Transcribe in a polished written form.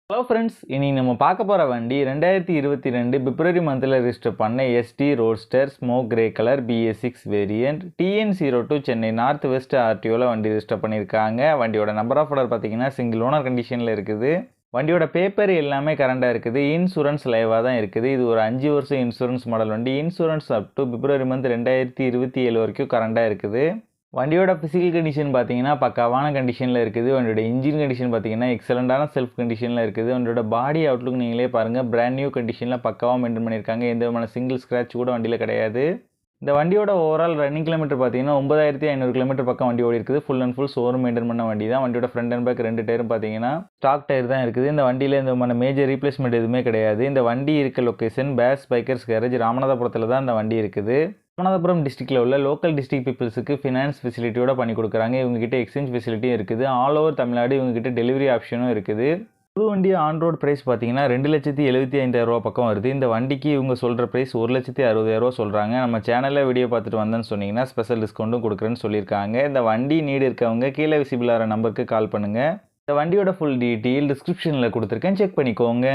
Hello friends, இனி நம்ம பார்க்க போகிற வண்டி 2022 பிப்ரவரி மந்தில் ரிஜிஸ்டர் பண்ண எஸ்டி roadster smoke grey colour BS6 variant TN02 Chennai north west ஆர்டிஓவில் வண்டி ரிஜிஸ்டர் பண்ணியிருக்காங்க. வண்டியோட நம்பர் ஆஃப் ஆர்டர் பார்த்தீங்கன்னா சிங்கிள் ஓனர் கண்டிஷனில் இருக்குது. வண்டியோட பேப்பர் எல்லாமே கரண்டாக இருக்குது. இன்சூரன்ஸ் லைவாக தான் இருக்குது. இது ஒரு 5 வருஷம் இன்சூரன்ஸ் மாடல் வண்டி. Insurance up to February month 2027 வரைக்கும் கரண்டாக இருக்குது. வண்டியோட ஃபிசிக்கல் கண்டிஷன் பார்த்தீங்கன்னா பக்காவான கண்டிஷனில் இருக்குது. வண்டியோட இன்ஜின் கண்டிஷன் பார்த்தீங்கன்னா எக்ஸலண்டான செல்ஃப் கண்டிஷனில் இருக்குது. வண்டியோட பாடி அவுட்லுக் நீங்களே பாருங்கள், பிராண்ட் நியூ கண்டிஷனில் பக்காவாக மெயின்டைன் பண்ணியிருக்காங்க. எந்த விதமான சிங்கிள் ஸ்க்ராட்ச் கூட வண்டியில் கிடையாது. இந்த வண்டியோட ஓவரால் ரன்னிங் கிலோமீட்டர் பார்த்தீங்கன்னா 9500 கிலோமீட்டர் பக்கம் வண்டி ஓடி இருக்குது. Full and full showroom maintain பண்ண வண்டி தான். வண்டியோட ஃப்ரண்ட் அண்ட் பேக் 2 டயரும் பார்த்தீங்கன்னா ஸ்டாக் டயர் தான் இருக்குது. இந்த வண்டியில் எந்த விதமான மேஜர் ரீப்ளேஸ்மெண்ட் எதுவுமே கிடையாது. இந்த வண்டி இருக்க லொக்கேஷன் பேஸ் பைக்கர்ஸ் கேரேஜ் ராமநாதபுரத்தில் தான் இந்த வண்டி இருக்குது. ராமநாதபுரம் டிஸ்ட்ரிக்டில் உள்ள லோக்கல் டிஸ்ட்ரிக்ட் பீப்புள்ஸுக்கு ஃபினான்ஸ் ஃபெசிலிட்டியோட பண்ணி கொடுக்குறாங்க. இவங்ககிட்ட எக்ஸ்சேஞ்ச் ஃபெசிலிட்டியும் இருக்குது. ஆல் ஓவர் தமிழ்நாடு இவங்ககிட்ட டெலிவரி ஆப்ஷனும் இருக்குது. புது வண்டி ஆன் ரோட் ப்ரைஸ் பார்த்தீங்கன்னா 2,75,000 பக்கம் வருது. இந்த வண்டிக்கு இவங்க சொல்கிற ப்ரைஸ் 1,60,000 சொல்கிறாங்க. நம்ம சேனலில் வீடியோ பார்த்துட்டு வந்தேன்னு சொன்னீங்கன்னா ஸ்பெஷல் டிஸ்கவுண்ட்டும் கொடுக்குறேன்னு சொல்லியிருக்காங்க. இந்த வண்டி நீடு இருக்கவங்க கீழே விசிபிள் ஆகிற நம்பருக்கு கால் பண்ணுங்கள். இந்த வண்டியோட ஃபுல் டீட்டெயில் டிஸ்கிரிப்ஷனில் கொடுத்துருக்கேன், செக் பண்ணிக்கோங்க.